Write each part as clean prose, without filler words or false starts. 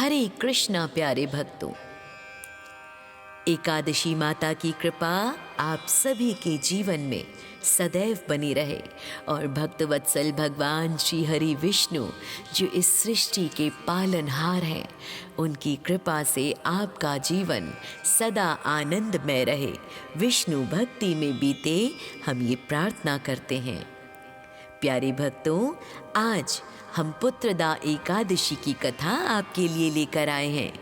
हरे कृष्णा प्यारे भक्तों, एकादशी माता की कृपा आप सभी के जीवन में सदैव बनी रहे और भक्तवत्सल भगवान श्री हरि विष्णु जो इस सृष्टि के पालनहार हैं, उनकी कृपा से आपका जीवन सदा आनंदमय रहे, विष्णु भक्ति में बीते, हम ये प्रार्थना करते हैं। प्यारे भक्तों, आज हम पुत्रदा एकादशी की कथा आपके लिए लेकर आए हैं।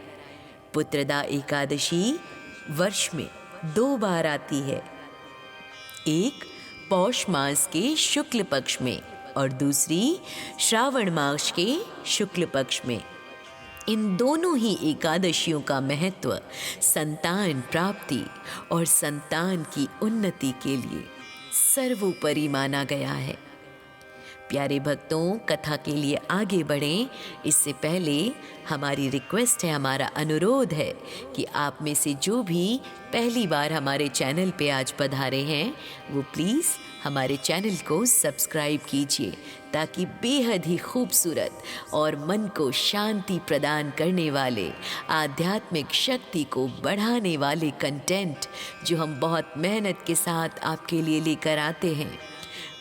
पुत्रदा एकादशी वर्ष में 2 बार आती है, एक पौष मास के शुक्ल पक्ष में और दूसरी श्रावण मास के शुक्ल पक्ष में। इन दोनों ही एकादशियों का महत्व संतान प्राप्ति और संतान की उन्नति के लिए सर्वोपरि माना गया है। प्यारे भक्तों, कथा के लिए आगे बढ़ें इससे पहले हमारी रिक्वेस्ट है, हमारा अनुरोध है कि आप में से जो भी पहली बार हमारे चैनल पे आज पधारे हैं वो प्लीज़ हमारे चैनल को सब्सक्राइब कीजिए, ताकि बेहद ही खूबसूरत और मन को शांति प्रदान करने वाले, आध्यात्मिक शक्ति को बढ़ाने वाले कंटेंट जो हम बहुत मेहनत के साथ आपके लिए लेकर आते हैं,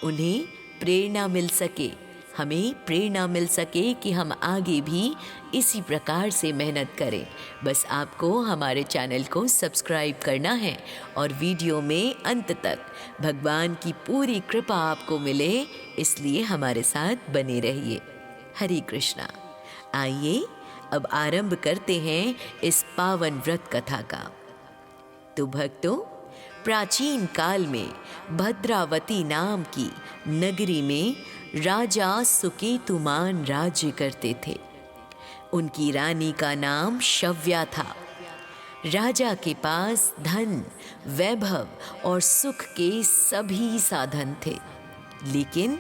उन्हें प्रेरणा मिल सके, हमें प्रेरणा मिल सके कि हम आगे भी इसी प्रकार से मेहनत करें। बस आपको हमारे चैनल को सब्सक्राइब करना है और वीडियो में अंत तक भगवान की पूरी कृपा आपको मिले, इसलिए हमारे साथ बने रहिए। हरे कृष्णा। आइए अब आरंभ करते हैं इस पावन व्रत कथा का। तो भक्तों, प्राचीन काल में भद्रावती नाम की नगरी में राजा सुकेतुमान राज्य करते थे। उनकी रानी का नाम शव्या था। राजा के पास धन, वैभव और सुख के सभी साधन थे, लेकिन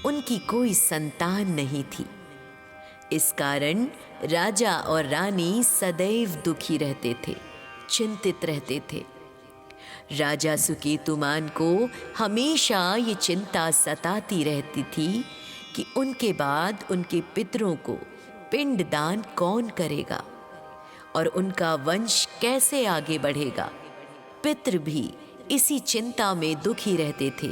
उनकी कोई संतान नहीं थी। इस कारण राजा और रानी सदैव दुखी रहते थे, चिंतित रहते थे। राजा सुकेतुमान को हमेशा ये चिंता सताती रहती थी कि उनके बाद उनके पितरों को पिंडदान कौन करेगा और उनका वंश कैसे आगे बढ़ेगा। पितृ भी इसी चिंता में दुखी रहते थे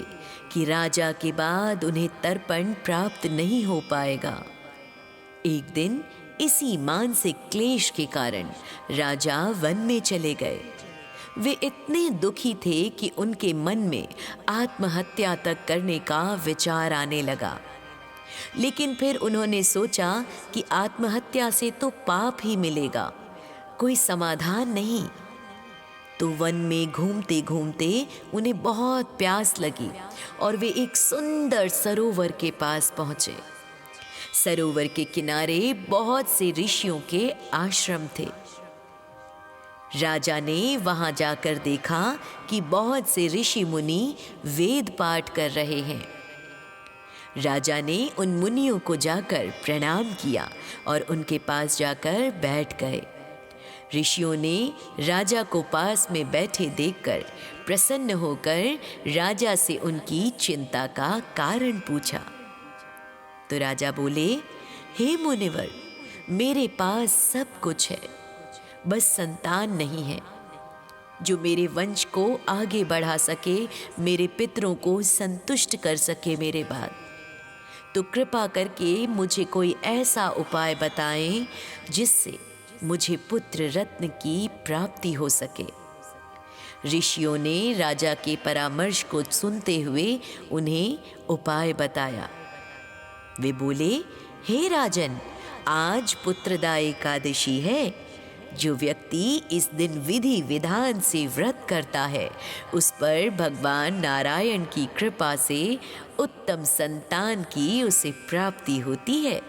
कि राजा के बाद उन्हें तर्पण प्राप्त नहीं हो पाएगा। एक दिन इसी मानसिक क्लेश के कारण राजा वन में चले गए। वे इतने दुखी थे कि उनके मन में आत्महत्या तक करने का विचार आने लगा। लेकिन फिर उन्होंने सोचा कि आत्महत्या से तो पाप ही मिलेगा, कोई समाधान नहीं। तो वन में घूमते घूमते उन्हें बहुत प्यास लगी और वे एक सुंदर सरोवर के पास पहुंचे। सरोवर के किनारे बहुत से ऋषियों के आश्रम थे। राजा ने वहां जाकर देखा कि बहुत से ऋषि मुनि वेद पाठ कर रहे हैं। राजा ने उन मुनियों को जाकर प्रणाम किया और उनके पास जाकर बैठ गए। ऋषियों ने राजा को पास में बैठे देखकर प्रसन्न होकर राजा से उनकी चिंता का कारण पूछा। तो राजा बोले, हे मुनिवर, मेरे पास सब कुछ है, बस संतान नहीं है जो मेरे वंश को आगे बढ़ा सके, मेरे पितरों को संतुष्ट कर सके मेरे बाद। तो कृपा करके मुझे कोई ऐसा उपाय बताएं जिससे मुझे पुत्र रत्न की प्राप्ति हो सके। ऋषियों ने राजा के परामर्श को सुनते हुए उन्हें उपाय बताया। वे बोले, हे राजन, आज पुत्रदा एकादशी है। जो व्यक्ति इस दिन विधि विधान से व्रत करता है, उस पर भगवान नारायण की कृपा से उत्तम संतान की उसे प्राप्ति होती है।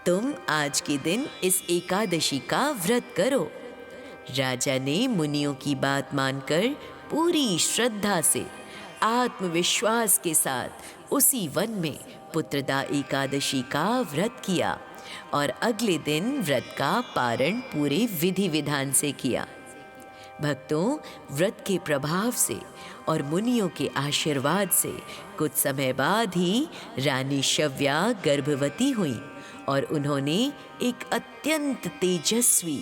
तुम आज के दिन इस एकादशी का व्रत करो। राजा ने मुनियों की बात मानकर पूरी श्रद्धा से, आत्मविश्वास के साथ उसी वन में पुत्रदा एकादशी का व्रत किया और अगले दिन व्रत का पारण पूरे विधि विधान से किया। भक्तों, व्रत के प्रभाव से और मुनियों के आशीर्वाद से कुछ समय बाद ही रानी शव्या गर्भवती हुई और उन्होंने एक अत्यंत तेजस्वी,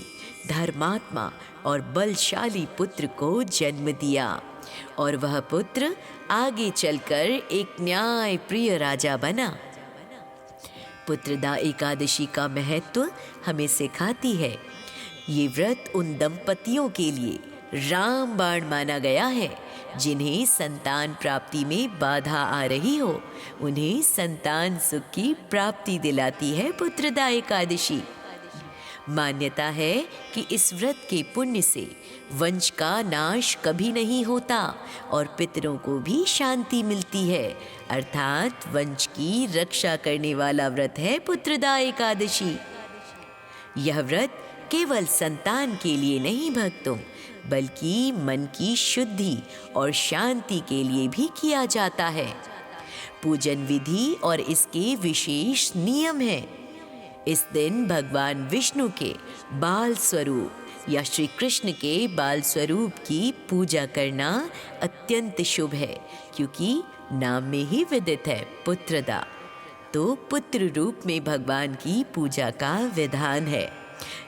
धर्मात्मा और बलशाली पुत्र को जन्म दिया और वह पुत्र आगे चलकर एक न्याय प्रिय राजा बना। पुत्रदा एकादशी का महत्व हमें सिखाती है। ये व्रत उन दंपतियों के लिए रामबाण माना गया है जिन्हें संतान प्राप्ति में बाधा आ रही हो, उन्हें संतान सुख की प्राप्ति दिलाती है पुत्रदा एकादशी। मान्यता है कि इस व्रत के पुण्य से वंश का नाश कभी नहीं होता और पितरों को भी शांति मिलती है, अर्थात वंश की रक्षा करने वाला व्रत है पुत्रदा एकादशी। यह व्रत केवल संतान के लिए नहीं भक्तों, बल्कि मन की शुद्धि और शांति के लिए भी किया जाता है। पूजन विधि और इसके विशेष नियम हैं। इस दिन भगवान विष्णु के बाल स्वरूप या श्री कृष्ण के बाल स्वरूप की पूजा करना अत्यंत शुभ है, क्योंकि नाम में ही विदित है पुत्रदा, तो पुत्र रूप में भगवान की पूजा का विधान है।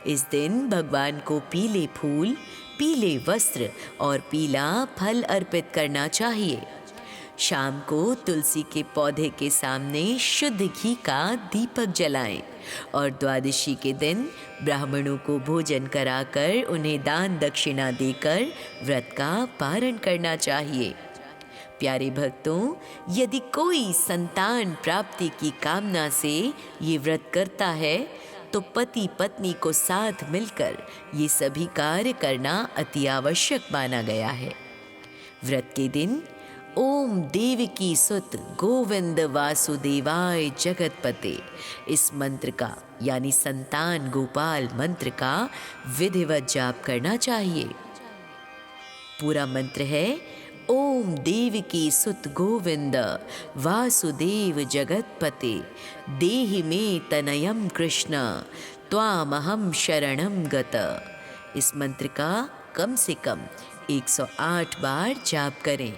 इस दिन भगवान को पीले फूल, पीले वस्त्र और पीला फल अर्पित करना चाहिए। शाम को तुलसी के पौधे के सामने शुद्ध घी का दीपक जलाएं और द्वादशी के दिन ब्राह्मणों को भोजन कराकर उन्हें दान दक्षिणा देकर व्रत का पारण करना चाहिए। प्यारे भक्तों, यदि कोई संतान प्राप्ति की कामना से ये व्रत करता है तो पति पत्नी को साथ मिलकर ये सभी कार्य करना अति आवश्यक माना गया है। व्रत के दिन ओम देवकी सुत गोविंद वासुदेवाय जगतपते, इस मंत्र का यानी संतान गोपाल मंत्र का विधिवत जाप करना चाहिए। पूरा मंत्र है ओम देवकी सुत गोविंद वासुदेव जगतपते, देहि मे तनयम कृष्ण त्वामहं शरणं गत। इस मंत्र का कम से कम 108 बार जाप करें।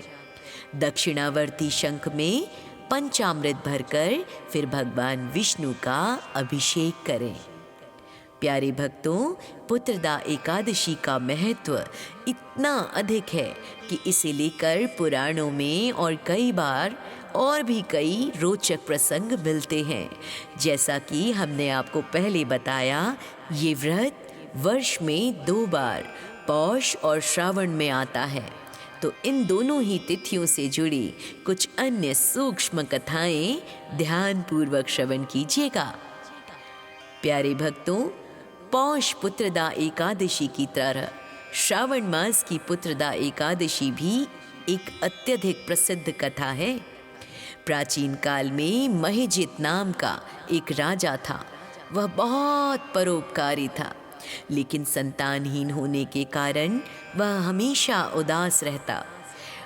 दक्षिणावर्ती शंख में पंचामृत भरकर फिर भगवान विष्णु का अभिषेक करें। प्यारे भक्तों, पुत्रदा एकादशी का महत्व इतना अधिक है कि इसे लेकर पुराणों में और कई बार और भी कई रोचक प्रसंग मिलते हैं। जैसा कि हमने आपको पहले बताया, ये व्रत वर्ष में 2 बार पौष और श्रावण में आता है, तो इन दोनों ही तिथियों से जुड़ी कुछ अन्य सूक्ष्म कथाएं ध्यानपूर्वक श्रवण कीजिएगा। प्यारे भक्तों, पौष पुत्रदा एकादशी की तरह श्रावण मास की पुत्रदा एकादशी भी एक अत्यधिक प्रसिद्ध कथा है। प्राचीन काल में महिजित नाम का एक राजा था। वह बहुत परोपकारी था, लेकिन संतानहीन होने के कारण वह हमेशा उदास रहता।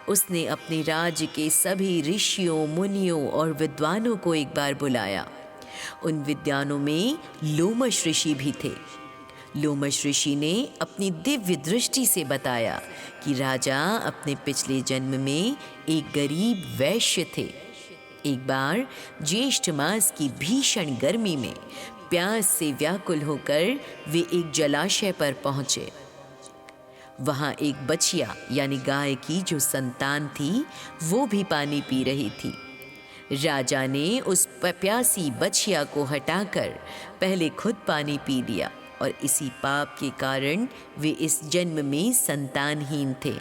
उसने अपने राज्य के सभी ऋषियों, मुनियों और विद्वानों को एक बार बुलाया। उन विद्वानों में लोमश ऋषि भी थे। लोमश ऋषि ने अपनी दिव्य दृष्टि से बताया कि राजा अपने पिछले जन्म में एक गरीब वैश्य थे। एक बार ज्येष्ठ मास की भीषण गर्मी में प्यास से व्याकुल होकर वे एक जलाशय पर पहुंचे। वहां एक बछिया यानी गाय की जो संतान थी वो भी पानी पी रही थी। राजा ने उस प्यासी बछिया को हटाकर पहले खुद पानी पी लिया और इसी पाप के कारण वे इस जन्म में संतानहीन थे,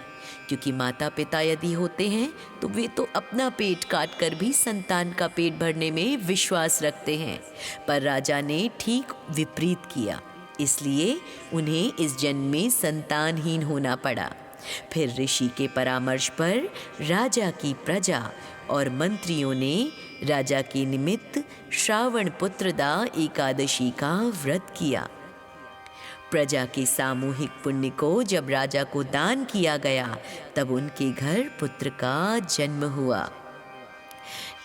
क्योंकि माता पिता यदि होते हैं तो वे तो अपना पेट काट कर भी संतान का पेट भरने में विश्वास रखते हैं, पर राजा ने ठीक विपरीत किया, इसलिए उन्हें इस जन्म में संतानहीन होना पड़ा। फिर ऋषि के परामर्श पर राजा की प्रजा और मंत्रियों ने राजा के निमित्त श्रावण पुत्रदा एकादशी का व्रत किया। प्रजा के सामूहिक पुण्य को जब राजा को दान किया गया, तब उनके घर पुत्र का जन्म हुआ।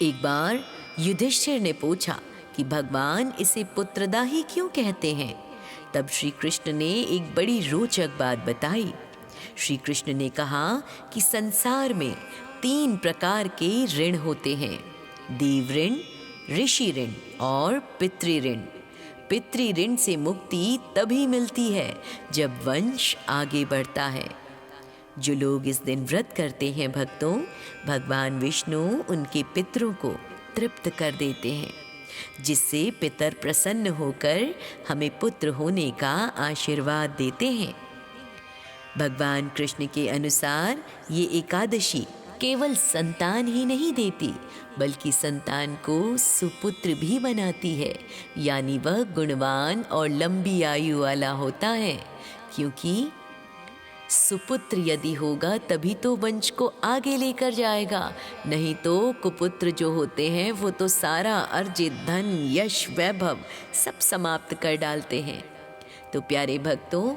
एक बार युधिष्ठिर ने पूछा कि भगवान इसे पुत्रदा ही क्यों कहते हैं? तब श्री कृष्ण ने एक बड़ी रोचक बात बताई। श्री कृष्ण ने कहा कि संसार में 3 प्रकार के ऋण होते हैं: देव ऋण, ऋषि ऋण और पितृ ऋण। पितृ ऋण से मुक्ति तभी मिलती है जब वंश आगे बढ़ता है। जो लोग इस दिन व्रत करते हैं भक्तों, भगवान विष्णु उनके पितरों को तृप्त कर देते हैं, जिससे पितर प्रसन्न होकर हमें पुत्र होने का आशीर्वाद देते हैं। भगवान कृष्ण के अनुसार ये एकादशी केवल संतान ही नहीं देती, बल्कि संतान को सुपुत्र भी बनाती है, यानी वह गुणवान और लंबी आयु वाला होता है। क्योंकि सुपुत्र यदि होगा तभी तो वंश को आगे लेकर जाएगा, नहीं तो कुपुत्र जो होते हैं वो तो सारा अर्जित धन, यश, वैभव सब समाप्त कर डालते हैं। तो प्यारे भक्तों,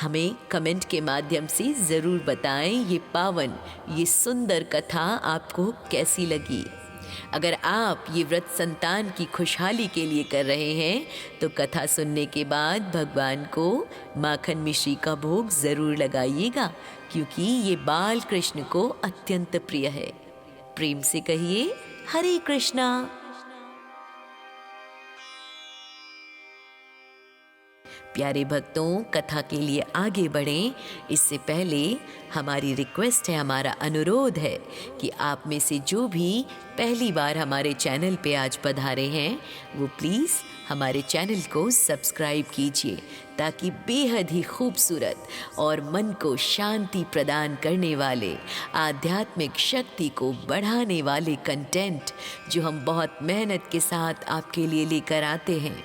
हमें कमेंट के माध्यम से ज़रूर बताएं ये पावन, ये सुंदर कथा आपको कैसी लगी। अगर आप ये व्रत संतान की खुशहाली के लिए कर रहे हैं तो कथा सुनने के बाद भगवान को माखन मिश्री का भोग ज़रूर लगाइएगा, क्योंकि ये बाल कृष्ण को अत्यंत प्रिय है। प्रेम से कहिए हरे कृष्णा। प्यारे भक्तों, कथा के लिए आगे बढ़ें इससे पहले हमारी रिक्वेस्ट है, हमारा अनुरोध है कि आप में से जो भी पहली बार हमारे चैनल पे आज पधारे हैं वो प्लीज़ हमारे चैनल को सब्सक्राइब कीजिए, ताकि बेहद ही खूबसूरत और मन को शांति प्रदान करने वाले, आध्यात्मिक शक्ति को बढ़ाने वाले कंटेंट जो हम बहुत मेहनत के साथ आपके लिए लेकर आते हैं,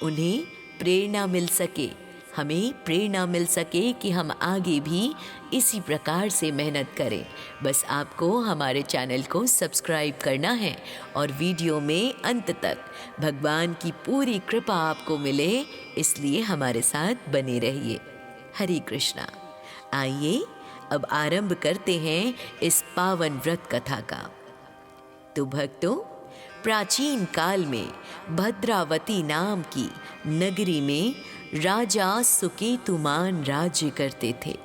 उन्हें प्रेरणा मिल सके, हमें प्रेरणा मिल सके कि हम आगे भी इसी प्रकार से मेहनत करें। बस आपको हमारे चैनल को सब्सक्राइब करना है और वीडियो में अंत तक भगवान की पूरी कृपा आपको मिले, इसलिए हमारे साथ बने रहिए। हरे कृष्णा। आइए अब आरंभ करते हैं इस पावन व्रत कथा का। तो भक्तों, प्राचीन काल में भद्रावती नाम की नगरी में राजा सुकेतुमान राज्य करते थे।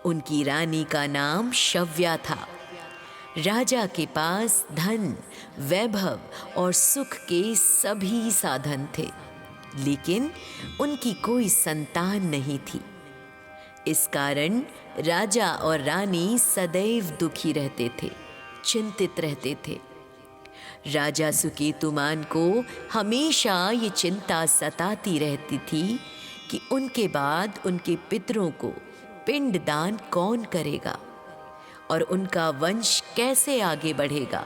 उनकी रानी का नाम शव्या था। राजा के पास धन, वैभव और सुख के सभी साधन थे, लेकिन उनकी कोई संतान नहीं थी। इस कारण राजा और रानी सदैव दुखी रहते थे, चिंतित रहते थे। राजा सुकेतुमान को हमेशा ये चिंता सताती रहती थी कि उनके बाद उनके पितरों को पिंडदान कौन करेगा और उनका वंश कैसे आगे बढ़ेगा।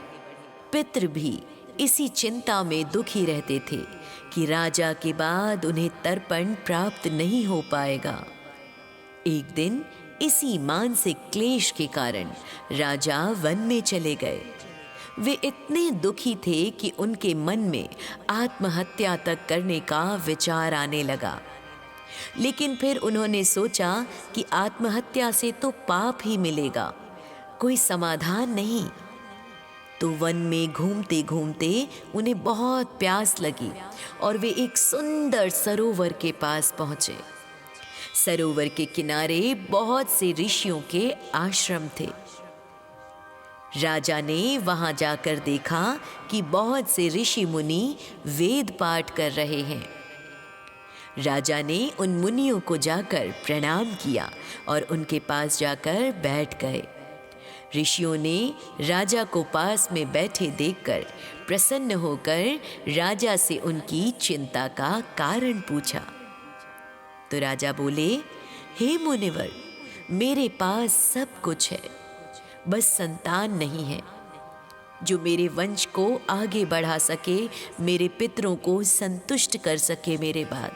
पितृ भी इसी चिंता में दुखी रहते थे कि राजा के बाद उन्हें तर्पण प्राप्त नहीं हो पाएगा। एक दिन इसी मानसिक क्लेश के कारण राजा वन में चले गए। वे इतने दुखी थे कि उनके मन में आत्महत्या तक करने का विचार आने लगा। लेकिन फिर उन्होंने सोचा कि आत्महत्या से तो पाप ही मिलेगा, कोई समाधान नहीं। तो वन में घूमते घूमते उन्हें बहुत प्यास लगी और वे एक सुंदर सरोवर के पास पहुंचे। सरोवर के किनारे बहुत से ऋषियों के आश्रम थे। राजा ने वहां जाकर देखा कि बहुत से ऋषि मुनि वेद पाठ कर रहे हैं। राजा ने उन मुनियों को जाकर प्रणाम किया और उनके पास जाकर बैठ गए। ऋषियों ने राजा को पास में बैठे देखकर प्रसन्न होकर राजा से उनकी चिंता का कारण पूछा। तो राजा बोले, हे मुनिवर, मेरे पास सब कुछ है, बस संतान नहीं है जो मेरे वंश को आगे बढ़ा सके, मेरे पितरों को संतुष्ट कर सके मेरे बाद।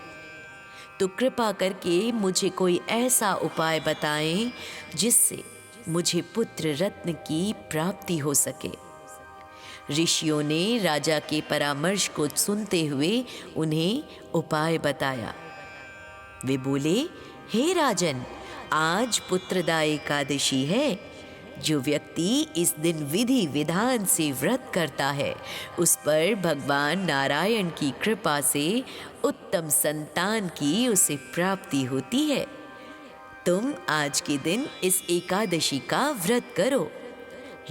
तो कृपा करके मुझे कोई ऐसा उपाय बताएं जिससे मुझे पुत्र रत्न की प्राप्ति हो सके। ऋषियों ने राजा के परामर्श को सुनते हुए उन्हें उपाय बताया। वे बोले, हे राजन, आज पुत्रदा एकादशी है। जो व्यक्ति इस दिन विधि विधान से व्रत करता है, उस पर भगवान नारायण की कृपा से उत्तम संतान की उसे प्राप्ति होती है। तुम आज के दिन इस एकादशी का व्रत करो।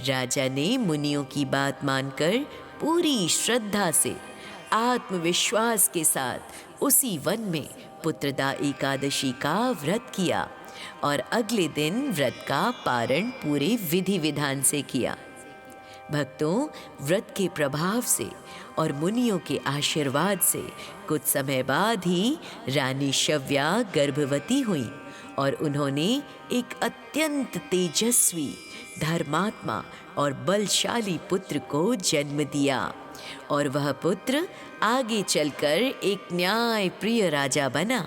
राजा ने मुनियों की बात मानकर पूरी श्रद्धा से, आत्मविश्वास के साथ उसी वन में पुत्रदा एकादशी का व्रत किया और अगले दिन व्रत का पारण पूरे विधि विधान से किया। भक्तों, व्रत के प्रभाव से और मुनियों के आशीर्वाद से कुछ समय बाद ही रानी शव्या गर्भवती हुई और उन्होंने एक अत्यंत तेजस्वी, धर्मात्मा और बलशाली पुत्र को जन्म दिया और वह पुत्र आगे चलकर एक न्याय प्रिय राजा बना।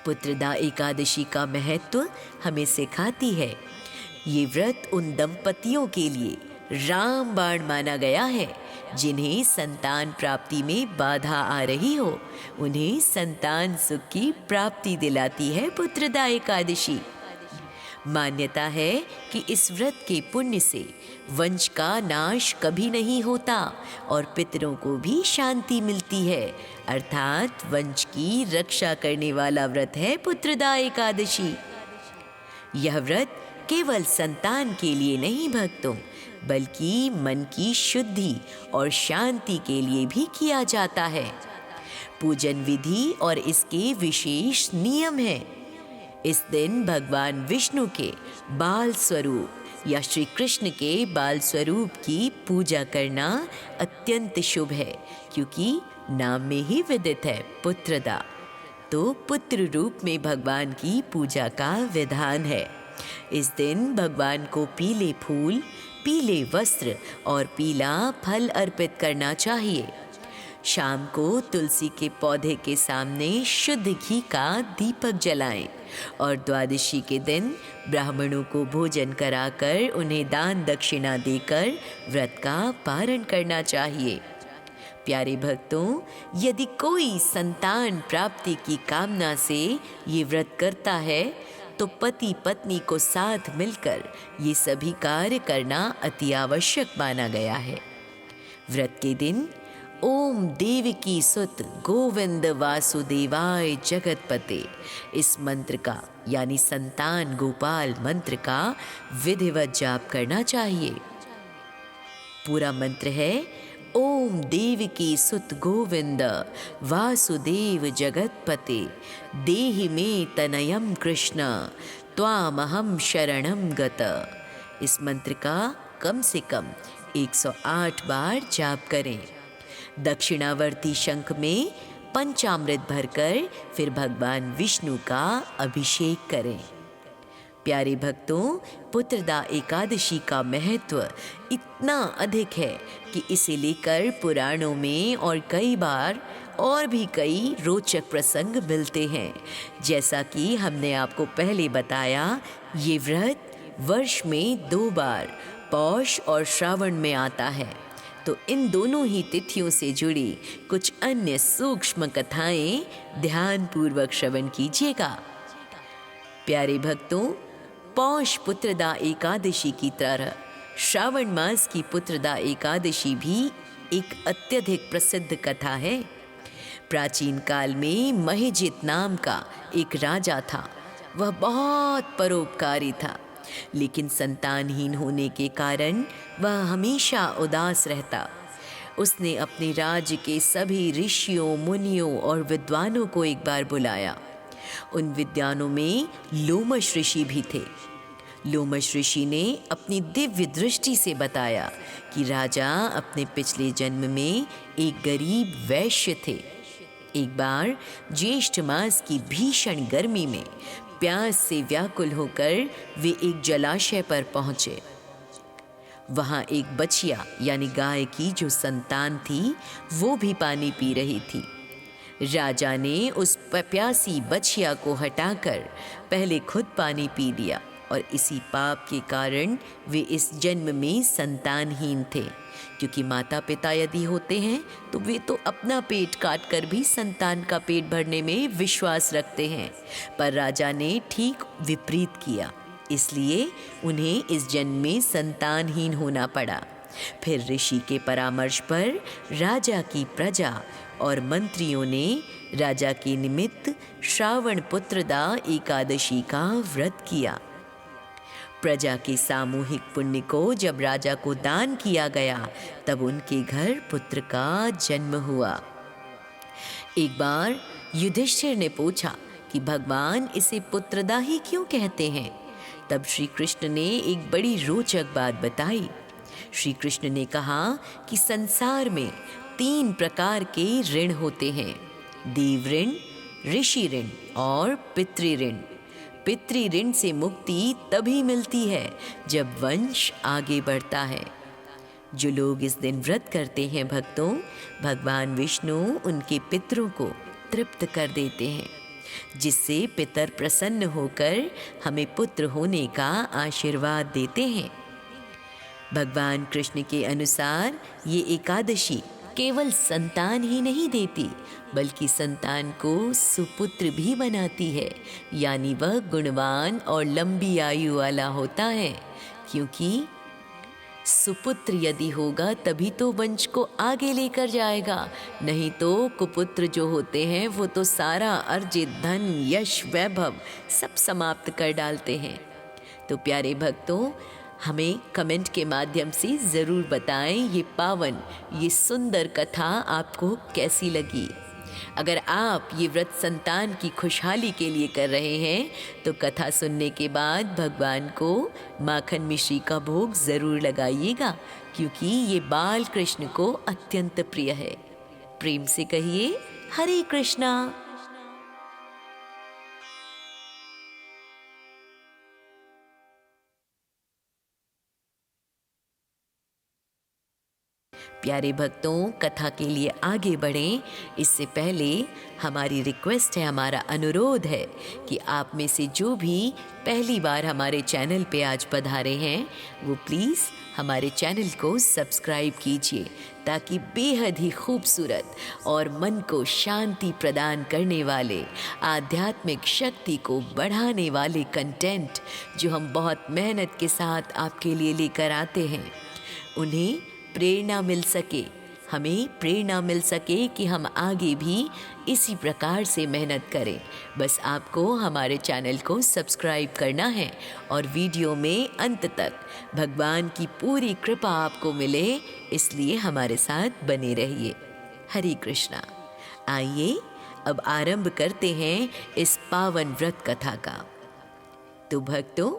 पुत्रदा एकादशी का महत्व हमें सिखाती है। ये व्रत उन दंपतियों के लिए रामबाण माना गया है जिन्हें संतान प्राप्ति में बाधा आ रही हो, उन्हें संतान सुख की प्राप्ति दिलाती है पुत्रदा एकादशी। मान्यता है कि इस व्रत के पुण्य से वंश का नाश कभी नहीं होता और पितरों को भी शांति मिलती है, अर्थात वंश की रक्षा करने वाला व्रत है पुत्रदा एकादशी। यह व्रत केवल संतान के लिए नहीं भक्तों, बल्कि मन की शुद्धि और शांति के लिए भी किया जाता है। पूजन विधि और इसके विशेष नियम हैं। इस दिन भगवान विष्णु के बाल स्वरूप या श्री कृष्ण के बाल स्वरूप की पूजा करना अत्यंत शुभ है, क्योंकि नाम में ही विदित है पुत्रदा, तो पुत्र रूप में भगवान की पूजा का विधान है। इस दिन भगवान को पीले फूल, पीले वस्त्र और पीला फल अर्पित करना चाहिए। शाम को तुलसी के पौधे के सामने शुद्ध घी का दीपक जलाएं और द्वादशी के दिन ब्राह्मणों को भोजन कराकर उन्हें दान दक्षिणा देकर व्रत का पारण करना चाहिए। प्यारे भक्तों, यदि कोई संतान प्राप्ति की कामना से ये व्रत करता है तो पति पत्नी को साथ मिलकर ये सभी कार्य करना अति आवश्यक माना गया है। व्रत के दिन ओम देवकी सुत गोविंद वासुदेवाय जगतपते इस मंत्र का यानी संतान गोपाल मंत्र का विधिवत जाप करना चाहिए। पूरा मंत्र है ओम देवकी सुत गोविंद वासुदेव जगतपते देहि मे तनयम कृष्ण त्वामहम शरणम गत। इस मंत्र का कम से कम 108 बार जाप करें। दक्षिणावर्ती शंख में पंचामृत भरकर फिर भगवान विष्णु का अभिषेक करें। प्यारे भक्तों, पुत्रदा एकादशी का महत्व इतना अधिक है कि इसे लेकर पुराणों में और कई बार और भी कई रोचक प्रसंग मिलते हैं। जैसा कि हमने आपको पहले बताया, ये व्रत वर्ष में 2 बार पौष और श्रावण में आता है, तो इन दोनों ही तिथियों से जुड़ी कुछ अन्य सूक्ष्म कथाएं ध्यानपूर्वक श्रवण कीजिएगा। प्यारे भक्तों, पौष पुत्रदा एकादशी की तरह श्रावण मास की पुत्रदा एकादशी भी एक अत्यधिक प्रसिद्ध कथा है। प्राचीन काल में महिजित नाम का एक राजा था। वह बहुत परोपकारी था, लेकिन संतानहीन होने के कारण वह हमेशा उदास रहता। उसने अपने राज्य के सभी ऋषियों, मुनियों और विद्वानों को एक बार बुलाया। उन विद्वानों में लोमश ऋषि भी थे। लोमश ऋषि ने अपनी दिव्य दृष्टि से बताया कि राजा अपने पिछले जन्म में एक गरीब वैश्य थे। एक बार ज्येष्ठ मास की भीषण गर्मी में प्यास से व्याकुल होकर वे एक जलाशय पर पहुंचे। वहां एक बछिया यानी गाय की जो संतान थी वो भी पानी पी रही थी। राजा ने उस प्यासी बछिया को हटाकर पहले खुद पानी पी लिया और इसी पाप के कारण वे इस जन्म में संतानहीन थे, क्योंकि माता पिता यदि होते हैं तो वे तो अपना पेट काट कर भी संतान का पेट भरने में विश्वास रखते हैं, पर राजा ने ठीक विपरीत किया, इसलिए उन्हें इस जन्म में संतानहीन होना पड़ा। फिर ऋषि के परामर्श पर राजा की प्रजा और मंत्रियों ने राजा के निमित्त श्रावण पुत्रदा एकादशी का व्रत किया। प्रजा के सामूहिक पुण्य को जब राजा को दान किया गया, तब उनके घर पुत्र का जन्म हुआ। एक बार युधिष्ठिर ने पूछा कि भगवान इसे पुत्रदा ही क्यों कहते हैं? तब श्री कृष्ण ने एक बड़ी रोचक बात बताई। श्री कृष्ण ने कहा कि संसार में 3 प्रकार के ऋण होते हैं: देव ऋण, ऋषि ऋण और पितृ ऋण। पितृ ऋण से मुक्ति तभी मिलती है जब वंश आगे बढ़ता है। जो लोग इस दिन व्रत करते हैं भक्तों, भगवान विष्णु उनके पितरों को तृप्त कर देते हैं, जिससे पितर प्रसन्न होकर हमें पुत्र होने का आशीर्वाद देते हैं। भगवान कृष्ण के अनुसार ये एकादशी केवल संतान ही नहीं देती, बल्कि संतान को सुपुत्र भी बनाती है, यानी वह गुणवान और लंबी आयु वाला होता है। क्योंकि सुपुत्र यदि होगा तभी तो वंश को आगे लेकर जाएगा, नहीं तो कुपुत्र जो होते हैं वो तो सारा अर्जित धन, यश, वैभव सब समाप्त कर डालते हैं। तो प्यारे भक्तों, हमें कमेंट के माध्यम से ज़रूर बताएं ये पावन, ये सुंदर कथा आपको कैसी लगी। अगर आप ये व्रत संतान की खुशहाली के लिए कर रहे हैं तो कथा सुनने के बाद भगवान को माखन मिश्री का भोग ज़रूर लगाइएगा, क्योंकि ये बाल कृष्ण को अत्यंत प्रिय है। प्रेम से कहिए हरे कृष्णा। प्यारे भक्तों, कथा के लिए आगे बढ़ें इससे पहले हमारी रिक्वेस्ट है, हमारा अनुरोध है कि आप में से जो भी पहली बार हमारे चैनल पे आज पधारे हैं वो प्लीज़ हमारे चैनल को सब्सक्राइब कीजिए, ताकि बेहद ही खूबसूरत और मन को शांति प्रदान करने वाले, आध्यात्मिक शक्ति को बढ़ाने वाले कंटेंट जो हम बहुत मेहनत के साथ आपके लिए लेकर आते हैं, उन्हें प्रेरणा मिल सके, हमें प्रेरणा मिल सके कि हम आगे भी इसी प्रकार से मेहनत करें। बस आपको हमारे चैनल को सब्सक्राइब करना है और वीडियो में अंत तक भगवान की पूरी कृपा आपको मिले, इसलिए हमारे साथ बने रहिए। हरे कृष्णा। आइए अब आरंभ करते हैं इस पावन व्रत कथा का। तो भक्तों,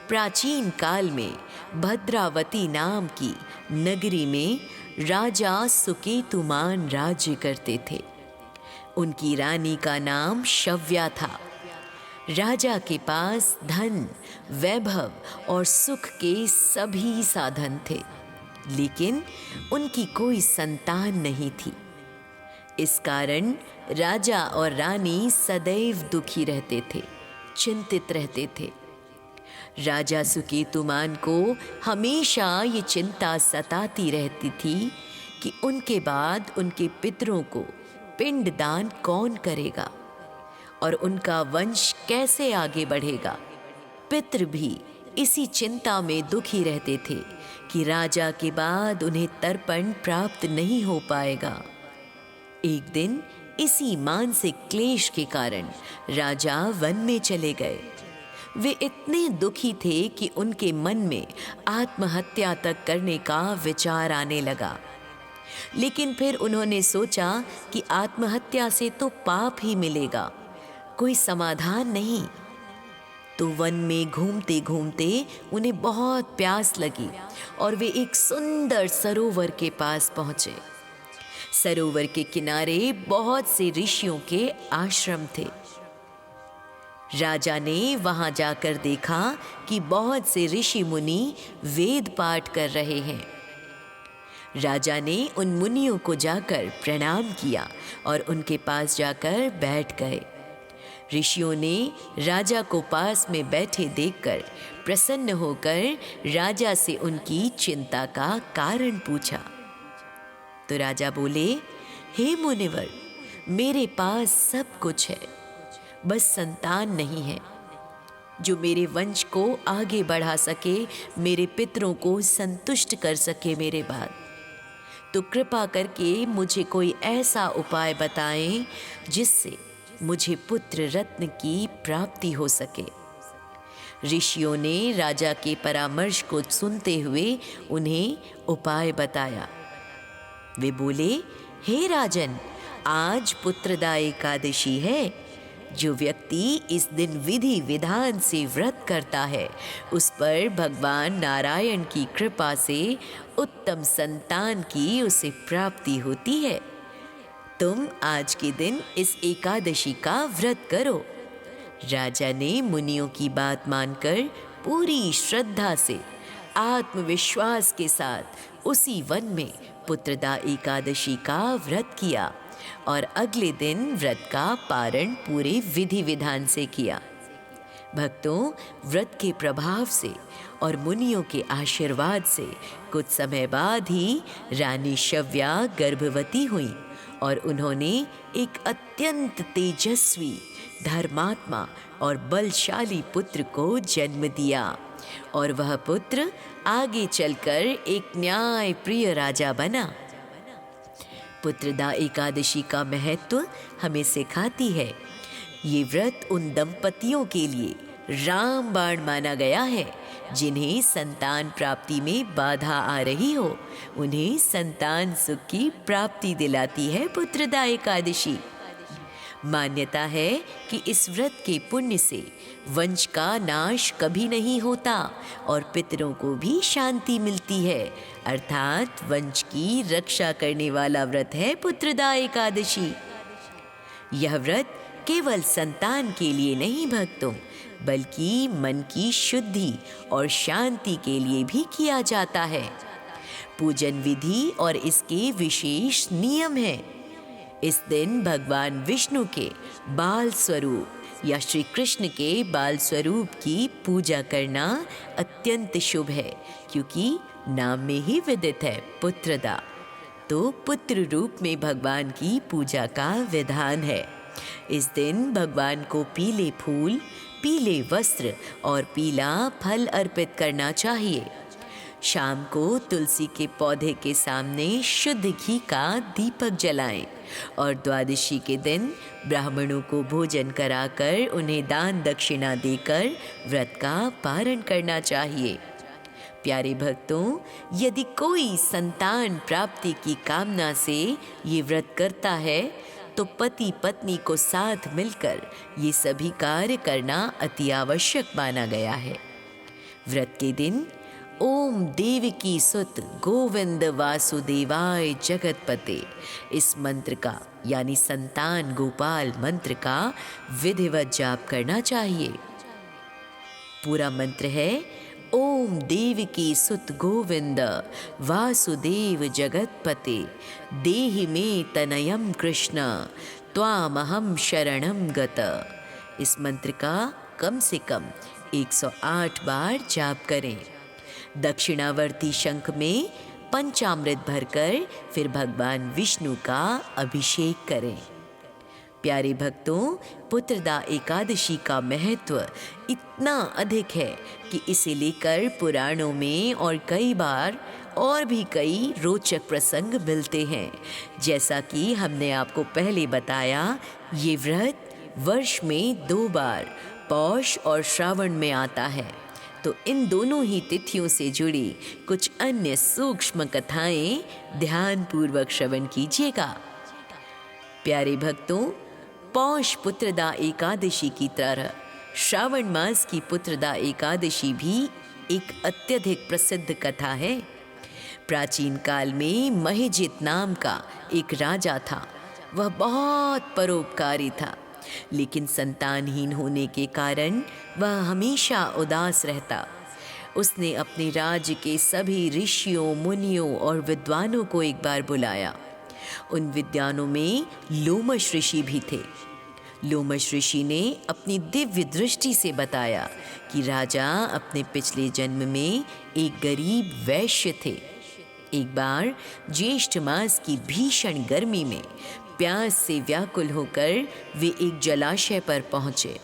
प्राचीन काल में भद्रावती नाम की नगरी में राजा सुकेतुमान राज्य करते थे। उनकी रानी का नाम शव्या था। राजा के पास धन, वैभव और सुख के सभी साधन थे, लेकिन उनकी कोई संतान नहीं थी। इस कारण राजा और रानी सदैव दुखी रहते थे, चिंतित रहते थे। राजा सुकेतुमान को हमेशा ये चिंता सताती रहती थी कि उनके बाद उनके पितरों को पिंडदान कौन करेगा और उनका वंश कैसे आगे बढ़ेगा। पितृ भी इसी चिंता में दुखी रहते थे कि राजा के बाद उन्हें तर्पण प्राप्त नहीं हो पाएगा। एक दिन इसी मानसिक क्लेश के कारण राजा वन में चले गए। वे इतने दुखी थे कि उनके मन में आत्महत्या तक करने का विचार आने लगा। लेकिन फिर उन्होंने सोचा कि आत्महत्या से तो पाप ही मिलेगा, कोई समाधान नहीं। तो वन में घूमते घूमते उन्हें बहुत प्यास लगी और वे एक सुंदर सरोवर के पास पहुंचे। सरोवर के किनारे बहुत से ऋषियों के आश्रम थे। राजा ने वहां जाकर देखा कि बहुत से ऋषि मुनि वेद पाठ कर रहे हैं। राजा ने उन मुनियों को जाकर प्रणाम किया और उनके पास जाकर बैठ गए। ऋषियों ने राजा को पास में बैठे देखकर प्रसन्न होकर राजा से उनकी चिंता का कारण पूछा। तो राजा बोले, हे मुनिवर, मेरे पास सब कुछ है, बस संतान नहीं है जो मेरे वंश को आगे बढ़ा सके, मेरे पितरों को संतुष्ट कर सके मेरे बाद। तो कृपा करके मुझे कोई ऐसा उपाय बताएं जिससे मुझे पुत्र रत्न की प्राप्ति हो सके। ऋषियों ने राजा के परामर्श को सुनते हुए उन्हें उपाय बताया। वे बोले, हे राजन, आज पुत्रदा एकादशी है। जो व्यक्ति इस दिन विधि विधान से व्रत करता है, उस पर भगवान नारायण की कृपा से उत्तम संतान की उसे प्राप्ति होती है। तुम आज के दिन इस एकादशी का व्रत करो। राजा ने मुनियों की बात मानकर पूरी श्रद्धा से, आत्मविश्वास के साथ उसी वन में पुत्रदा एकादशी का व्रत किया और अगले दिन व्रत का पारण पूरे विधि विधान से किया। भक्तों, व्रत के प्रभाव से और मुनियों के आशीर्वाद से कुछ समय बाद ही रानी शव्या गर्भवती हुई और उन्होंने एक अत्यंत तेजस्वी, धर्मात्मा और बलशाली पुत्र को जन्म दिया और वह पुत्र आगे चलकर एक न्याय प्रिय राजा बना। पुत्रदा एकादशी का महत्व हमें सिखाती है। ये व्रत उन दंपतियों के लिए रामबाण माना गया है जिन्हें संतान प्राप्ति में बाधा आ रही हो, उन्हें संतान सुख की प्राप्ति दिलाती है पुत्रदा एकादशी। मान्यता है कि इस व्रत के पुण्य से वंश का नाश कभी नहीं होता और पितरों को भी शांति मिलती है, अर्थात वंश की रक्षा करने वाला व्रत है पुत्रदा एकादशी। यह व्रत केवल संतान के लिए नहीं भक्तों, बल्कि मन की शुद्धि और शांति के लिए भी किया जाता है। पूजन विधि और इसके विशेष नियम हैं। इस दिन भगवान विष्णु के बाल स्वरूप या श्री कृष्ण के बाल स्वरूप की पूजा करना अत्यंत शुभ है, क्योंकि नाम में ही विदित है पुत्रदा, तो पुत्र रूप में भगवान की पूजा का विधान है। इस दिन भगवान को पीले फूल, पीले वस्त्र और पीला फल अर्पित करना चाहिए। शाम को तुलसी के पौधे के सामने शुद्ध घी का दीपक जलाएं और द्वादशी के दिन ब्राह्मणों को भोजन कराकर उन्हें दान दक्षिणा देकर व्रत का पारण करना चाहिए। प्यारे भक्तों, यदि कोई संतान प्राप्ति की कामना से ये व्रत करता है तो पति पत्नी को साथ मिलकर ये सभी कार्य करना अति आवश्यक माना गया है। व्रत के दिन ओम देवकी सुत गोविंद वासुदेवाय जगतपते इस मंत्र का यानी संतान गोपाल मंत्र का विधिवत जाप करना चाहिए। पूरा मंत्र है ओम देवकी सुत गोविंद वासुदेव जगतपते देहि मे तनयम कृष्ण त्वामहम शरणम गत। इस मंत्र का कम से कम 108 बार जाप करें। दक्षिणावर्ती शंख में पंचामृत भरकर फिर भगवान विष्णु का अभिषेक करें। प्यारे भक्तों, पुत्रदा एकादशी का महत्व इतना अधिक है कि इसे लेकर पुराणों में और कई बार और भी कई रोचक प्रसंग मिलते हैं। जैसा कि हमने आपको पहले बताया, ये व्रत वर्ष में 2 बार पौष और श्रावण में आता है, तो इन दोनों ही तिथियों से जुड़ी कुछ अन्य सूक्ष्म कथाएं ध्यानपूर्वक श्रवण कीजिएगा। प्यारे भक्तों, पौष पुत्रदा एकादशी की तरह श्रावण मास की पुत्रदा एकादशी भी एक अत्यधिक प्रसिद्ध कथा है। प्राचीन काल में महिजित नाम का एक राजा था। वह बहुत परोपकारी था, लेकिन संतानहीन होने के कारण वह हमेशा उदास रहता। उसने अपने राज्य के सभी ऋषियों, मुनियों और विद्वानों को एक बार बुलाया। उन विद्वानों में लोमश ऋषि भी थे। लोमश ऋषि ने अपनी दिव्य दृष्टि से बताया कि राजा अपने पिछले जन्म में एक गरीब वैश्य थे। एक बार ज्येष्ठ मास की भीषण गर्मी में प्यास से व्याकुल होकर वे एक जलाशय पर पहुंचे।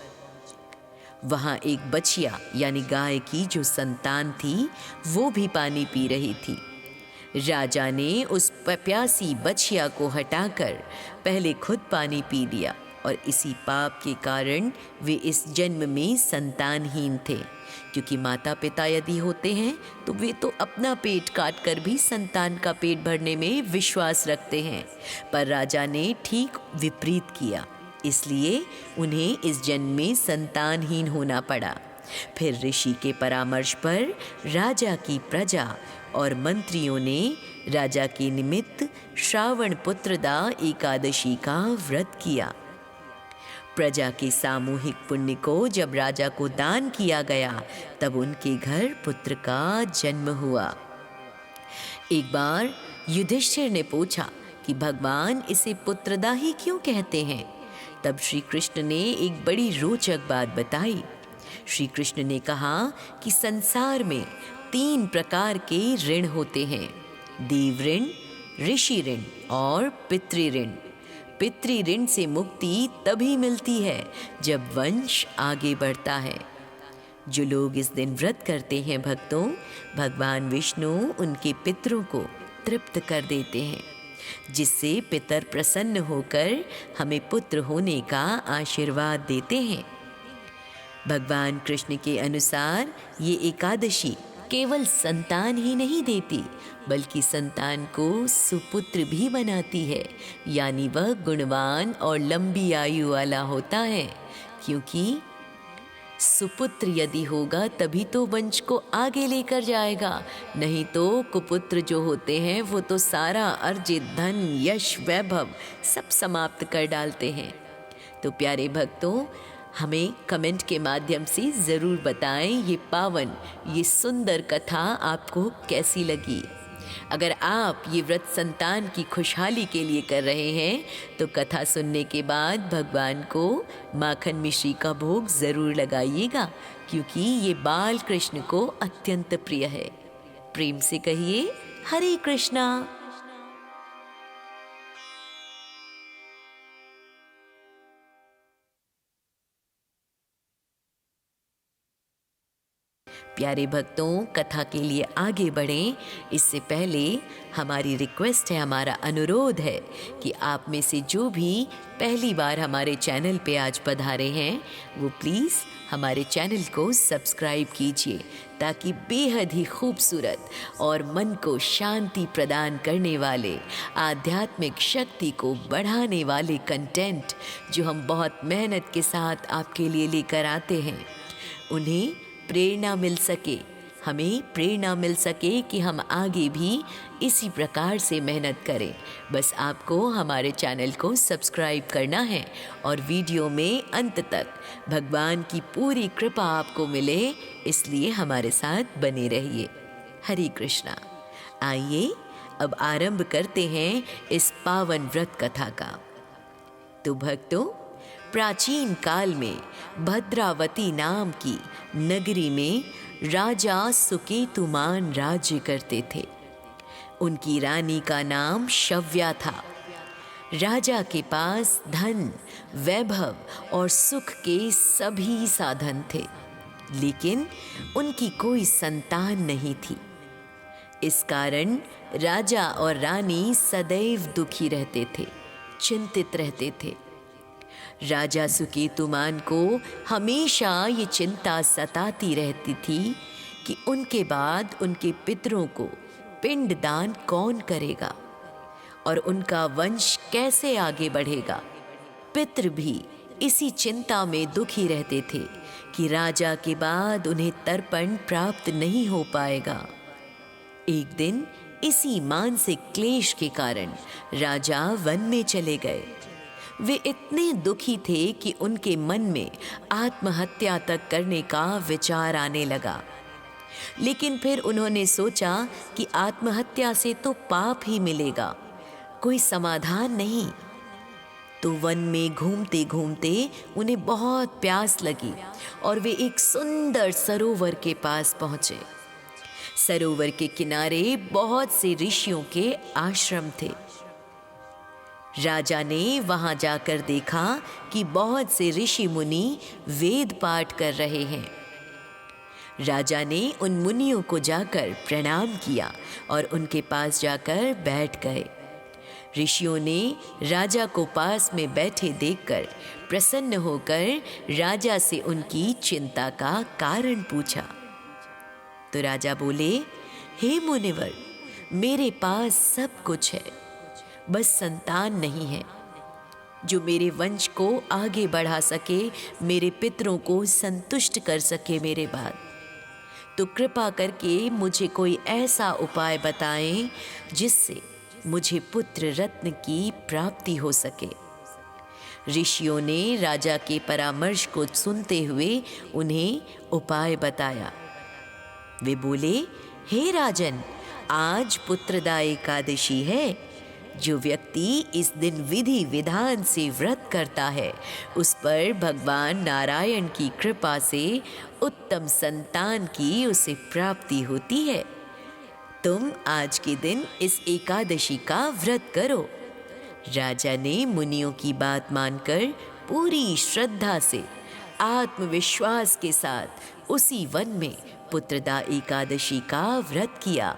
वहां एक बछिया यानी गाय की जो संतान थी वो भी पानी पी रही थी। राजा ने उस प्यासी बछिया को हटाकर पहले खुद पानी पी लिया और इसी पाप के कारण वे इस जन्म में संतानहीन थे, क्योंकि माता पिता यदि होते हैं तो वे तो अपना पेट काट कर भी संतान का पेट भरने में विश्वास रखते हैं, पर राजा ने ठीक विपरीत किया, इसलिए उन्हें इस जन्म में संतानहीन होना पड़ा। फिर ऋषि के परामर्श पर राजा की प्रजा और मंत्रियों ने राजा के निमित्त श्रावण पुत्रदा एकादशी का व्रत किया। प्रजा के सामूहिक पुण्य को जब राजा को दान किया गया, तब उनके घर पुत्र का जन्म हुआ। एक बार युधिष्ठिर ने पूछा कि भगवान इसे पुत्रदा ही क्यों कहते हैं? तब श्री कृष्ण ने एक बड़ी रोचक बात बताई। श्री कृष्ण ने कहा कि संसार में 3 प्रकार के ऋण होते हैं, देव ऋण, ऋषि ऋण और पितृ ऋण। पितृ ऋण से मुक्ति तभी मिलती है जब वंश आगे बढ़ता है। जो लोग इस दिन व्रत करते हैं भक्तों, भगवान विष्णु उनके पितरों को तृप्त कर देते हैं, जिससे पितर प्रसन्न होकर हमें पुत्र होने का आशीर्वाद देते हैं। भगवान कृष्ण के अनुसार ये एकादशी केवल संतान ही नहीं देती, बल्कि संतान को सुपुत्र भी बनाती है, यानी वह गुणवान और लंबी आयु वाला होता है, क्योंकि सुपुत्र यदि होगा तभी तो वंश को आगे लेकर जाएगा, नहीं तो कुपुत्र जो होते हैं वो तो सारा अर्जित धन, यश, वैभव सब समाप्त कर डालते हैं। तो प्यारे भक्तों, हमें कमेंट के माध्यम से ज़रूर बताएं ये पावन, ये सुंदर कथा आपको कैसी लगी। अगर आप ये व्रत संतान की खुशहाली के लिए कर रहे हैं तो कथा सुनने के बाद भगवान को माखन मिश्री का भोग ज़रूर लगाइएगा, क्योंकि ये बाल कृष्ण को अत्यंत प्रिय है। प्रेम से कहिए हरे कृष्णा। प्यारे भक्तों, कथा के लिए आगे बढ़ें इससे पहले हमारी रिक्वेस्ट है, हमारा अनुरोध है कि आप में से जो भी पहली बार हमारे चैनल पे आज पधारे हैं वो प्लीज़ हमारे चैनल को सब्सक्राइब कीजिए, ताकि बेहद ही खूबसूरत और मन को शांति प्रदान करने वाले, आध्यात्मिक शक्ति को बढ़ाने वाले कंटेंट जो हम बहुत मेहनत के साथ आपके लिए लेकर आते हैं, उन्हें प्रेरणा मिल सके, हमें प्रेरणा मिल सके कि हम आगे भी इसी प्रकार से मेहनत करें। बस आपको हमारे चैनल को सब्सक्राइब करना है और वीडियो में अंत तक भगवान की पूरी कृपा आपको मिले, इसलिए हमारे साथ बने रहिए। हरे कृष्णा। आइए अब आरंभ करते हैं इस पावन व्रत कथा का। तो भक्तों, प्राचीन काल में भद्रावती नाम की नगरी में राजा सुकेतुमान राज्य करते थे। उनकी रानी का नाम शव्या था। राजा के पास धन, वैभव और सुख के सभी साधन थे, लेकिन उनकी कोई संतान नहीं थी। इस कारण राजा और रानी सदैव दुखी रहते थे, चिंतित रहते थे। राजा सुकेतुमान को हमेशा ये चिंता सताती रहती थी कि उनके बाद उनके पितरों को पिंडदान कौन करेगा और उनका वंश कैसे आगे बढ़ेगा। पितर भी इसी चिंता में दुखी रहते थे कि राजा के बाद उन्हें तर्पण प्राप्त नहीं हो पाएगा। एक दिन इसी मानसिक क्लेश के कारण राजा वन में चले गए। वे इतने दुखी थे कि उनके मन में आत्महत्या तक करने का विचार आने लगा। लेकिन फिर उन्होंने सोचा कि आत्महत्या से तो पाप ही मिलेगा, कोई समाधान नहीं। तो वन में घूमते घूमते उन्हें बहुत प्यास लगी और वे एक सुंदर सरोवर के पास पहुंचे। सरोवर के किनारे बहुत से ऋषियों के आश्रम थे। राजा ने वहां जाकर देखा कि बहुत से ऋषि मुनि वेद पाठ कर रहे हैं। राजा ने उन मुनियों को जाकर प्रणाम किया और उनके पास जाकर बैठ गए। ऋषियों ने राजा को पास में बैठे देखकर प्रसन्न होकर राजा से उनकी चिंता का कारण पूछा। तो राजा बोले, हे मुनिवर, मेरे पास सब कुछ है, बस संतान नहीं है जो मेरे वंश को आगे बढ़ा सके, मेरे पितरों को संतुष्ट कर सके मेरे बाद। तो कृपा करके मुझे कोई ऐसा उपाय बताएं जिससे मुझे पुत्र रत्न की प्राप्ति हो सके। ऋषियों ने राजा के परामर्श को सुनते हुए उन्हें उपाय बताया। वे बोले, हे राजन, आज पुत्रदा एकादशी है। जो व्यक्ति इस दिन विधि विधान से व्रत करता है, उस पर भगवान नारायण की कृपा से उत्तम संतान की उसे प्राप्ति होती है। तुम आज के दिन इस एकादशी का व्रत करो। राजा ने मुनियों की बात मानकर पूरी श्रद्धा से, आत्मविश्वास के साथ उसी वन में पुत्रदा एकादशी का व्रत किया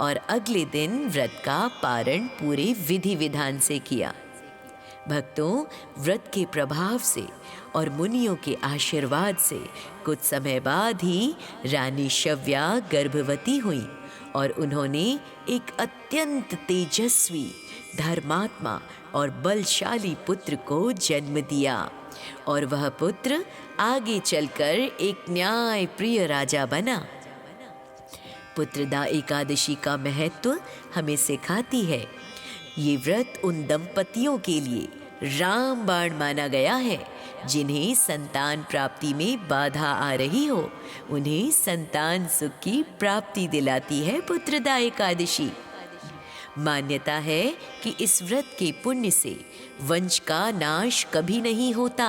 और अगले दिन व्रत का पारण पूरे विधि विधान से किया। भक्तों, व्रत के प्रभाव से और मुनियों के आशीर्वाद से कुछ समय बाद ही रानी शव्या गर्भवती हुई और उन्होंने एक अत्यंत तेजस्वी, धर्मात्मा और बलशाली पुत्र को जन्म दिया और वह पुत्र आगे चलकर एक न्याय प्रिय राजा बना। पुत्रदा एकादशी का महत्व हमें सिखाती है। ये व्रत उन दंपतियों के लिए रामबाण माना गया है जिन्हें संतान प्राप्ति में बाधा आ रही हो, उन्हें संतान सुख की प्राप्ति दिलाती है पुत्रदा एकादशी। मान्यता है कि इस व्रत के पुण्य से वंश का नाश कभी नहीं होता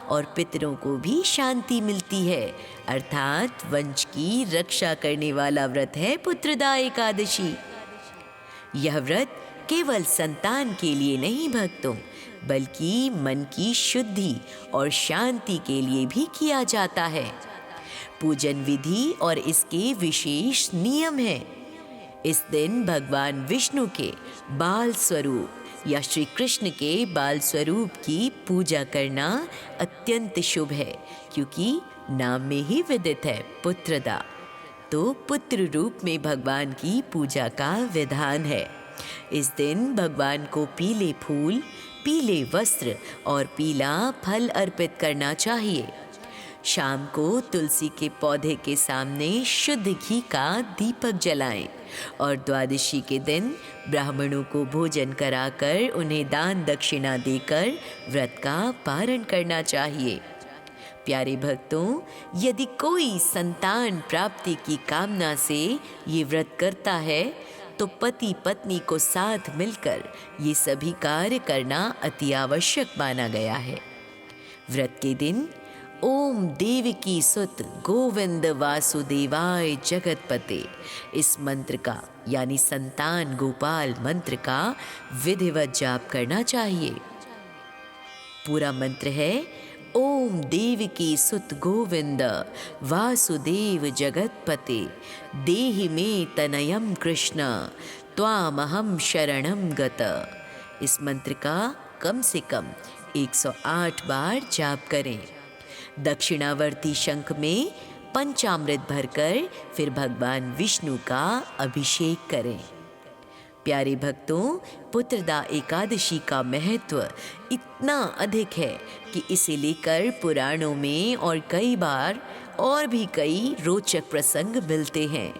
और पितरों को भी शांति मिलती है, अर्थात वंश की रक्षा करने वाला व्रत है पुत्रदा एकादशी। यह व्रत केवल संतान के लिए नहीं भक्तों, बल्कि मन की शुद्धि और शांति के लिए भी किया जाता है। पूजन विधि और इसके विशेष नियम हैं। इस दिन भगवान विष्णु के बाल स्वरूप या श्री कृष्ण के बाल स्वरूप की पूजा करना अत्यंत शुभ है, क्योंकि नाम में ही विदित है पुत्रदा, तो पुत्र रूप में भगवान की पूजा का विधान है। इस दिन भगवान को पीले फूल, पीले वस्त्र और पीला फल अर्पित करना चाहिए। शाम को तुलसी के पौधे के सामने शुद्ध घी का दीपक जलाएं और द्वादशी के दिन ब्राह्मणों को भोजन कराकर उन्हें दान दक्षिणा देकर व्रत का पारण करना चाहिए। प्यारे भक्तों, यदि कोई संतान प्राप्ति की कामना से ये व्रत करता है तो पति पत्नी को साथ मिलकर ये सभी कार्य करना अति आवश्यक माना गया है। व्रत के दिन ओम देवकी सुत गोविंद वासुदेवाय जगतपते, इस मंत्र का यानी संतान गोपाल मंत्र का विधिवत जाप करना चाहिए। पूरा मंत्र है ओम देवकी सुत गोविंद वासुदेव जगतपते, देहि मे तनयम कृष्ण त्वामहं शरणं गत। इस मंत्र का कम से कम 108 बार जाप करें। दक्षिणावर्ती शंख में पंचामृत भरकर फिर भगवान विष्णु का अभिषेक करें। प्यारे भक्तों, पुत्रदा एकादशी का महत्व इतना अधिक है कि इसे लेकर पुराणों में और कई बार और भी कई रोचक प्रसंग मिलते हैं।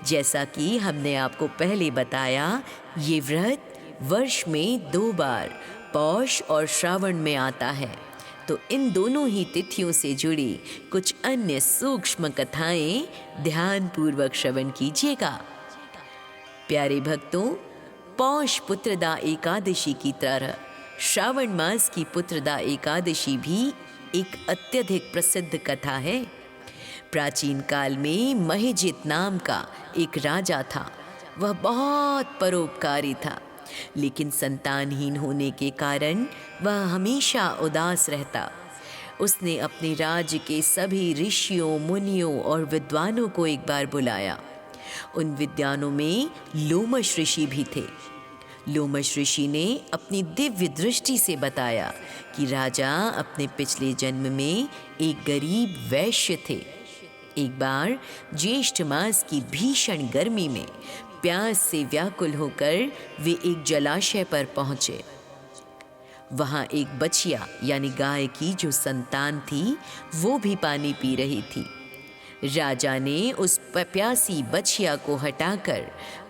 जैसा कि हमने आपको पहले बताया, ये व्रत वर्ष में 2 बार पौष और श्रावण में आता है, तो इन दोनों ही तिथियों से जुड़ी कुछ अन्य सूक्ष्म कथाएं ध्यानपूर्वक श्रवण कीजिएगा। प्यारे भक्तों, पौष पुत्रदा एकादशी की तरह श्रावण मास की पुत्रदा एकादशी भी एक अत्यधिक प्रसिद्ध कथा है। प्राचीन काल में महिजित नाम का एक राजा था। वह बहुत परोपकारी था, लेकिन संतानहीन होने के कारण वह हमेशा उदास रहता। उसने अपने राज्य के सभी ऋषियों, मुनियों और विद्वानों को एक बार बुलाया। उन विद्वानों में लोमश ऋषि भी थे। लोमश ऋषि ने अपनी दिव्य दृष्टि से बताया कि राजा अपने पिछले जन्म में एक गरीब वैश्य थे। एक बार ज्येष्ठ मास की भीषण गर्मी में प्यास से व्याकुल होकर वे एक जलाशय पर पहुंचे। वहां एक बछिया यानी गाय की जो संतान थी वो भी पानी पी रही थी। राजा ने उस प्यासी बछिया को हटाकर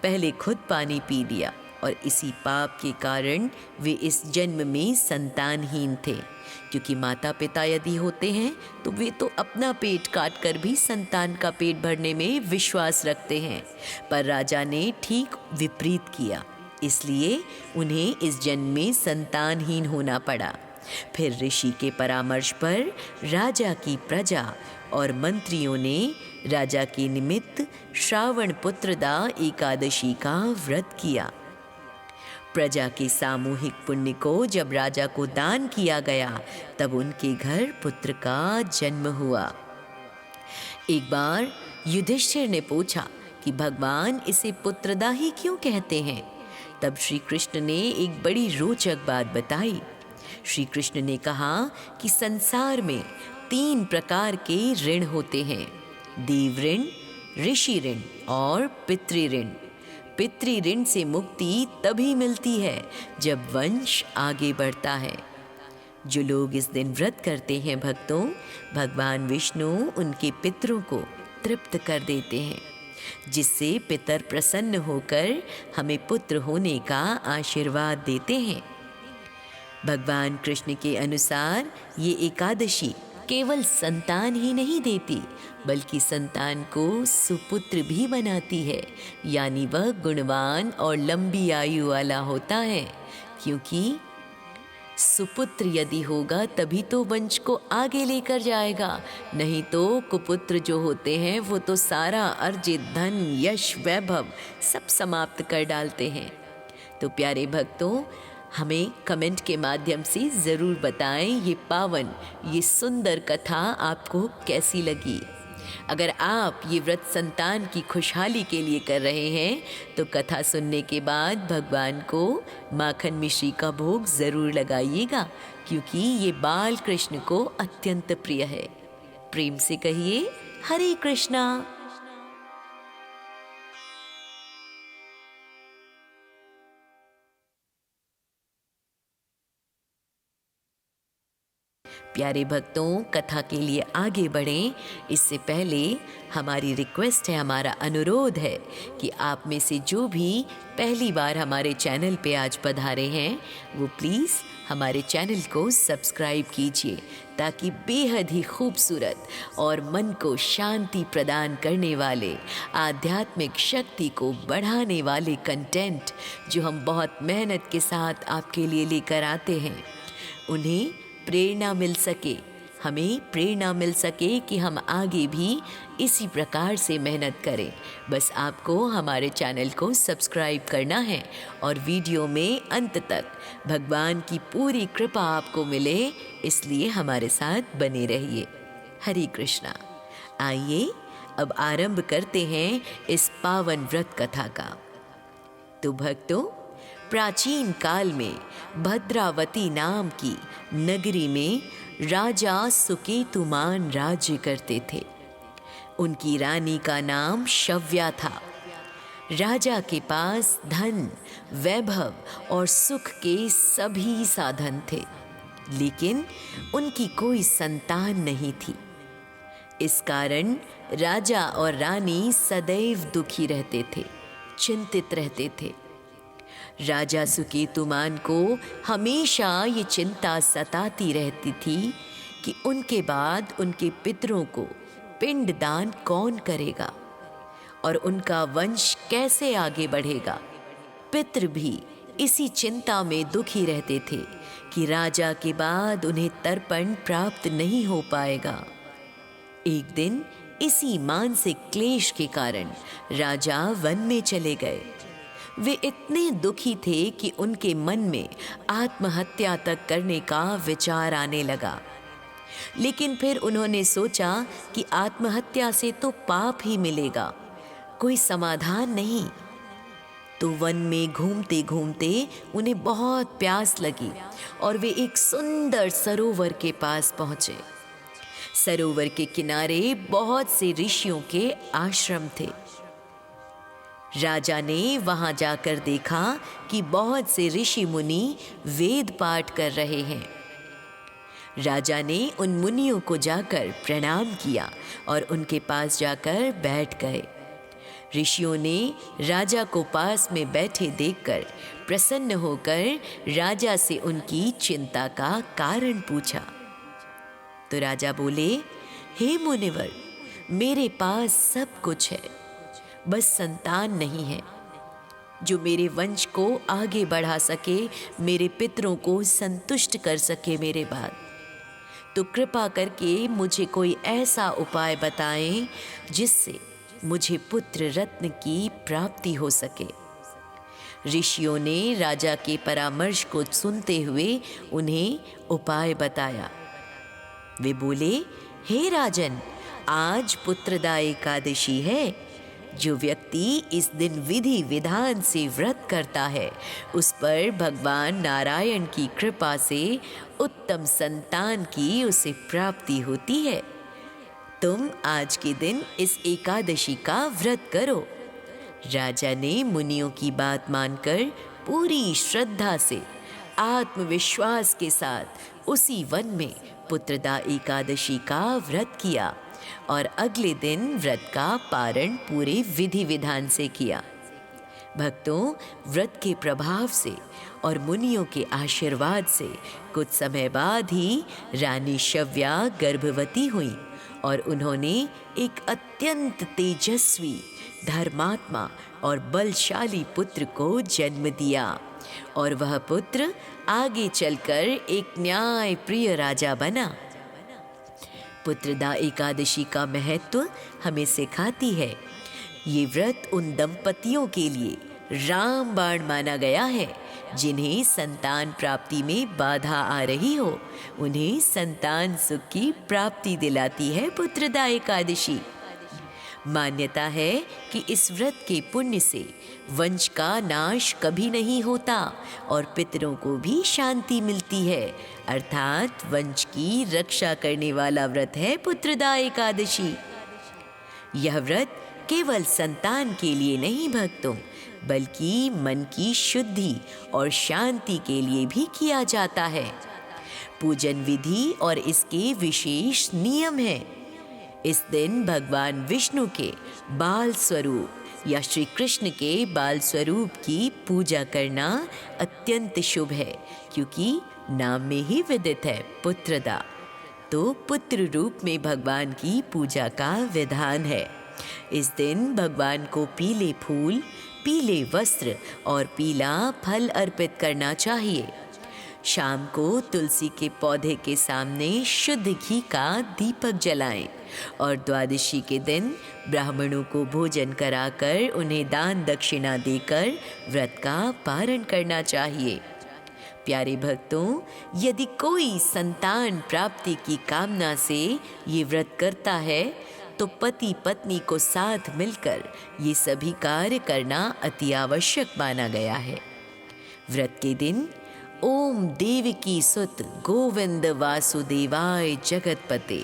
पहले खुद पानी पी लिया और इसी पाप के कारण वे इस जन्म में संतानहीन थे, क्योंकि माता पिता यदि होते हैं तो वे तो अपना पेट काट कर भी संतान का पेट भरने में विश्वास रखते हैं, पर राजा ने ठीक विपरीत किया, इसलिए उन्हें इस जन्म में संतानहीन होना पड़ा। फिर ऋषि के परामर्श पर राजा की प्रजा और मंत्रियों ने राजा के निमित्त श्रावण पुत्रदा एकादशी का व्रत किया। प्रजा के सामूहिक पुण्य को जब राजा को दान किया गया तब उनके घर पुत्र का जन्म हुआ। एक बार युधिष्ठिर ने पूछा कि भगवान इसे पुत्रदा ही क्यों कहते हैं? तब श्री कृष्ण ने एक बड़ी रोचक बात बताई। श्री कृष्ण ने कहा कि संसार में 3 प्रकार के ऋण होते हैं, देव ऋण, ऋषि ऋण और पितृ ऋण। पितृ ऋण से मुक्ति तभी मिलती है जब वंश आगे बढ़ता है। जो लोग इस दिन व्रत करते हैं भक्तों, भगवान विष्णु उनके पितरों को तृप्त कर देते हैं, जिससे पितर प्रसन्न होकर हमें पुत्र होने का आशीर्वाद देते हैं। भगवान कृष्ण के अनुसार ये एकादशी केवल संतान ही नहीं देती बल्कि संतान को सुपुत्र भी बनाती है, यानी वह गुणवान और लंबी आयु वाला होता है, क्योंकि सुपुत्र यदि होगा तभी तो वंश को आगे लेकर जाएगा, नहीं तो कुपुत्र जो होते हैं वो तो सारा अर्जित धन, यश, वैभव सब समाप्त कर डालते हैं। तो प्यारे भक्तों, हमें कमेंट के माध्यम से ज़रूर बताएं ये पावन, ये सुंदर कथा आपको कैसी लगी। अगर आप ये व्रत संतान की खुशहाली के लिए कर रहे हैं तो कथा सुनने के बाद भगवान को माखन मिश्री का भोग ज़रूर लगाइएगा, क्योंकि ये बाल कृष्ण को अत्यंत प्रिय है। प्रेम से कहिए हरे कृष्णा। प्यारे भक्तों, कथा के लिए आगे बढ़ें इससे पहले हमारी रिक्वेस्ट है, हमारा अनुरोध है कि आप में से जो भी पहली बार हमारे चैनल पे आज पधारे हैं वो प्लीज़ हमारे चैनल को सब्सक्राइब कीजिए, ताकि बेहद ही खूबसूरत और मन को शांति प्रदान करने वाले, आध्यात्मिक शक्ति को बढ़ाने वाले कंटेंट जो हम बहुत मेहनत के साथ आपके लिए लेकर आते हैं उन्हें प्रेरणा मिल सके, हमें प्रेरणा मिल सके कि हम आगे भी इसी प्रकार से मेहनत करें। बस आपको हमारे चैनल को सब्सक्राइब करना है और वीडियो में अंत तक भगवान की पूरी कृपा आपको मिले, इसलिए हमारे साथ बने रहिए। हरे कृष्णा। आइए अब आरंभ करते हैं इस पावन व्रत कथा का। तो भक्तों, प्राचीन काल में भद्रावती नाम की नगरी में राजा सुकेतुमान राज्य करते थे। उनकी रानी का नाम शव्या था। राजा के पास धन, वैभव और सुख के सभी साधन थे, लेकिन उनकी कोई संतान नहीं थी। इस कारण राजा और रानी सदैव दुखी रहते थे, चिंतित रहते थे। राजा सुकेतुमान को हमेशा ये चिंता सताती रहती थी कि उनके बाद उनके पितरों को पिंडदान कौन करेगा और उनका वंश कैसे आगे बढ़ेगा। पितृ भी इसी चिंता में दुखी रहते थे कि राजा के बाद उन्हें तर्पण प्राप्त नहीं हो पाएगा। एक दिन इसी मानसिक क्लेश के कारण राजा वन में चले गए। वे इतने दुखी थे कि उनके मन में आत्महत्या तक करने का विचार आने लगा। लेकिन फिर उन्होंने सोचा कि आत्महत्या से तो पाप ही मिलेगा, कोई समाधान नहीं। तो वन में घूमते घूमते उन्हें बहुत प्यास लगी और वे एक सुंदर सरोवर के पास पहुंचे। सरोवर के किनारे बहुत से ऋषियों के आश्रम थे। राजा ने वहां जाकर देखा कि बहुत से ऋषि मुनि वेद पाठ कर रहे हैं। राजा ने उन मुनियों को जाकर प्रणाम किया और उनके पास जाकर बैठ गए। ऋषियों ने राजा को पास में बैठे देखकर प्रसन्न होकर राजा से उनकी चिंता का कारण पूछा। तो राजा बोले, हे मुनिवर, मेरे पास सब कुछ है, बस संतान नहीं है जो मेरे वंश को आगे बढ़ा सके, मेरे पितरों को संतुष्ट कर सके मेरे बाद। तो कृपा करके मुझे कोई ऐसा उपाय बताएं जिससे मुझे पुत्र रत्न की प्राप्ति हो सके। ऋषियों ने राजा के परामर्श को सुनते हुए उन्हें उपाय बताया। वे बोले, हे राजन, आज पुत्रदा एकादशी है। जो व्यक्ति इस दिन विधि विधान से व्रत करता है, उस पर भगवान नारायण की कृपा से उत्तम संतान की उसे प्राप्ति होती है। तुम आज के दिन इस एकादशी का व्रत करो। राजा ने मुनियों की बात मानकर पूरी श्रद्धा से, आत्मविश्वास के साथ उसी वन में पुत्रदा एकादशी का व्रत किया और अगले दिन व्रत का पारण पूरे विधि विधान से किया। भक्तों, व्रत के प्रभाव से और मुनियों के आशीर्वाद से कुछ समय बाद ही रानी शव्या गर्भवती हुई और उन्होंने एक अत्यंत तेजस्वी, धर्मात्मा और बलशाली पुत्र को जन्म दिया और वह पुत्र आगे चलकर एक न्याय प्रिय राजा बना। पुत्रदा एकादशी का महत्व हमें सिखाती है। ये व्रत उन दंपतियों के लिए रामबाण माना गया है जिन्हें संतान प्राप्ति में बाधा आ रही हो, उन्हें संतान सुख की प्राप्ति दिलाती है पुत्रदा एकादशी। मान्यता है कि इस व्रत के पुण्य से वंश का नाश कभी नहीं होता और पितरों को भी शांति मिलती है, अर्थात वंश की रक्षा करने वाला व्रत है पुत्रदा एकादशी। यह व्रत केवल संतान के लिए नहीं भक्तों, बल्कि मन की शुद्धि और शांति के लिए भी किया जाता है। पूजन विधि और इसके विशेष नियम हैं। इस दिन भगवान विष्णु के बाल स्वरूप या श्री कृष्ण के बाल स्वरूप की पूजा करना अत्यंत शुभ है, क्योंकि नाम में ही विदित है पुत्रदा। तो पुत्र रूप में भगवान की पूजा का विधान है। इस दिन भगवान को पीले फूल, पीले वस्त्र और पीला फल अर्पित करना चाहिए। शाम को तुलसी के पौधे के सामने शुद्ध घी का दीपक जलाएं और द्वादशी के दिन ब्राह्मणों को भोजन कराकर उन्हें दान दक्षिणा देकर व्रत का पारण करना चाहिए। प्यारे भक्तों, यदि कोई संतान प्राप्ति की कामना से ये व्रत करता है तो पति पत्नी को साथ मिलकर ये सभी कार्य करना अति आवश्यक माना गया है। व्रत के दिन ओम देवकी सुत गोविंद वासुदेवाय जगतपते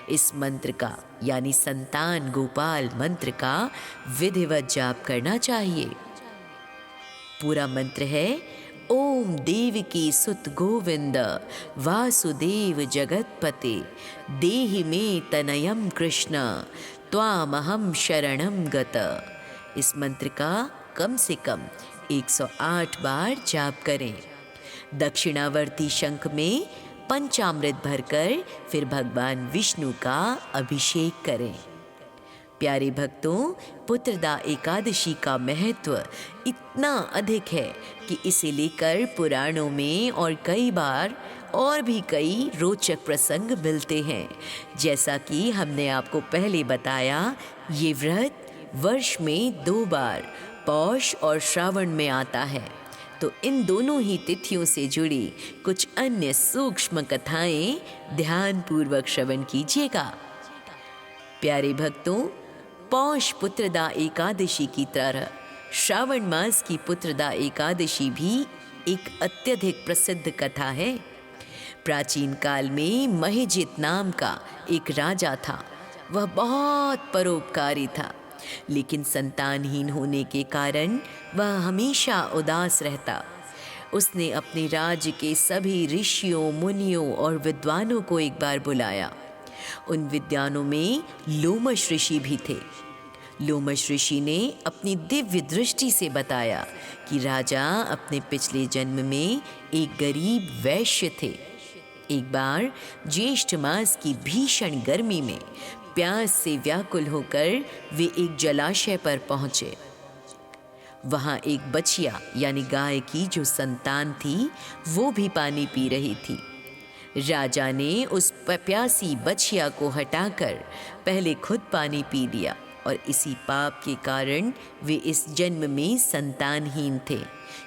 इस मंत्र का यानी संतान गोपाल मंत्र का विधिवत जाप करना चाहिए। पूरा मंत्र है ओम देवकी सुत गोविंद वासुदेव जगतपते देहि मे तनयम कृष्ण त्वामहम शरणम गत। इस मंत्र का कम से कम 108 बार जाप करें। दक्षिणावर्ती शंख में पंचामृत भरकर फिर भगवान विष्णु का अभिषेक करें। प्यारे भक्तों, पुत्रदा एकादशी का महत्व इतना अधिक है कि इसे लेकर पुराणों में और कई बार और भी कई रोचक प्रसंग मिलते हैं। जैसा कि हमने आपको पहले बताया, ये व्रत वर्ष में 2 बार पौष और श्रावण में आता है। तो इन दोनों ही तिथियों से जुड़ी कुछ अन्य सूक्ष्म कथाएं ध्यानपूर्वक श्रवण कीजिएगा। प्यारे भक्तों, पौष पुत्रदा एकादशी की तरह श्रावण मास की पुत्रदा एकादशी भी एक अत्यधिक प्रसिद्ध कथा है। प्राचीन काल में महिजित नाम का एक राजा था। वह बहुत परोपकारी था, लेकिन संतानहीन होने के कारण वह हमेशा उदास रहता। उसने अपने राज्य के सभी ऋषियों, मुनियों और विद्वानों को एक बार बुलाया। उन विद्वानों में लोमश ऋषि भी थे। लोमश ऋषि ने अपनी दिव्य दृष्टि से बताया कि राजा अपने पिछले जन्म में एक गरीब वैश्य थे। एक बार ज्येष्ठ मास की भीषण गर्मी में प्यास से व्याकुल होकर वे एक जलाशय पर पहुंचे। वहां एक बछिया यानी गाय की जो संतान थी वो भी पानी पी रही थी। राजा ने उस प्यासी बछिया को हटाकर पहले खुद पानी पी लिया और इसी पाप के कारण वे इस जन्म में संतानहीन थे,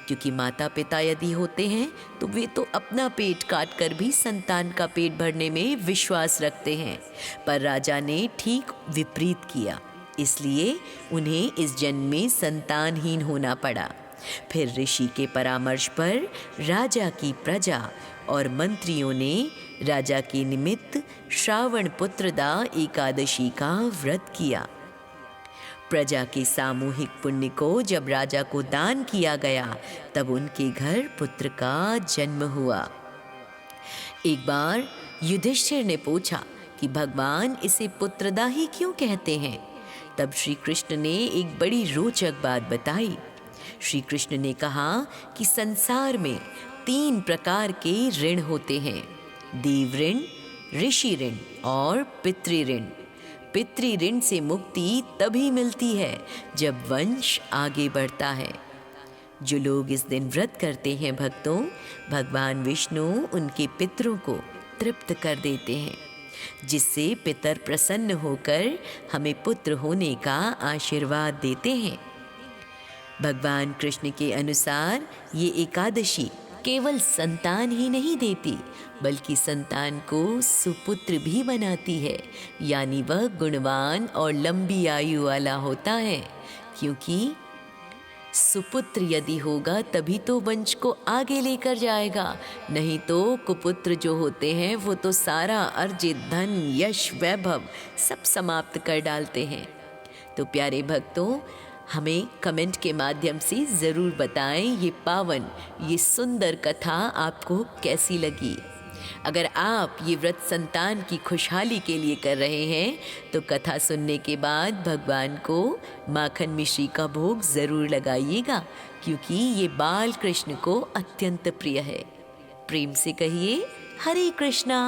क्योंकि माता पिता यदि होते हैं तो वे तो अपना पेट काट कर भी संतान का पेट भरने में विश्वास रखते हैं। पर राजा ने ठीक विपरीत किया, इसलिए उन्हें इस जन्म में संतानहीन होना पड़ा। फिर ऋषि के परामर्श पर राजा की प्रजा और मंत्रियों ने राजा के निमित्त श्रावण पुत्रदा एकादशी का व्रत किया। प्रजा के सामूहिक पुण्य को जब राजा को दान किया गया, तब उनके घर पुत्र का जन्म हुआ। एक बार युधिष्ठिर ने पूछा कि भगवान इसे पुत्रदा ही क्यों कहते हैं? तब श्री कृष्ण ने एक बड़ी रोचक बात बताई। श्री कृष्ण ने कहा कि संसार में 3 प्रकार के ऋण होते हैं: देव ऋण, ऋषि ऋण और पितृ ऋण। पितृ ऋण से मुक्ति तभी मिलती है जब वंश आगे बढ़ता है। जो लोग इस दिन व्रत करते हैं भक्तों, भगवान विष्णु उनके पितरों को तृप्त कर देते हैं, जिससे पितर प्रसन्न होकर हमें पुत्र होने का आशीर्वाद देते हैं। भगवान कृष्ण के अनुसार ये एकादशी केवल संतान ही नहीं देती, बल्कि संतान को सुपुत्र भी बनाती है, यानी वह गुणवान और लंबी आयु वाला होता है। क्योंकि सुपुत्र यदि होगा तभी तो वंश को आगे लेकर जाएगा, नहीं तो कुपुत्र जो होते हैं वो तो सारा अर्जित धन, यश, वैभव सब समाप्त कर डालते हैं। तो प्यारे भक्तों, हमें कमेंट के माध्यम से ज़रूर बताएं ये पावन, ये सुंदर कथा आपको कैसी लगी। अगर आप ये व्रत संतान की खुशहाली के लिए कर रहे हैं तो कथा सुनने के बाद भगवान को माखन मिश्री का भोग ज़रूर लगाइएगा, क्योंकि ये बाल कृष्ण को अत्यंत प्रिय है। प्रेम से कहिए हरे कृष्णा।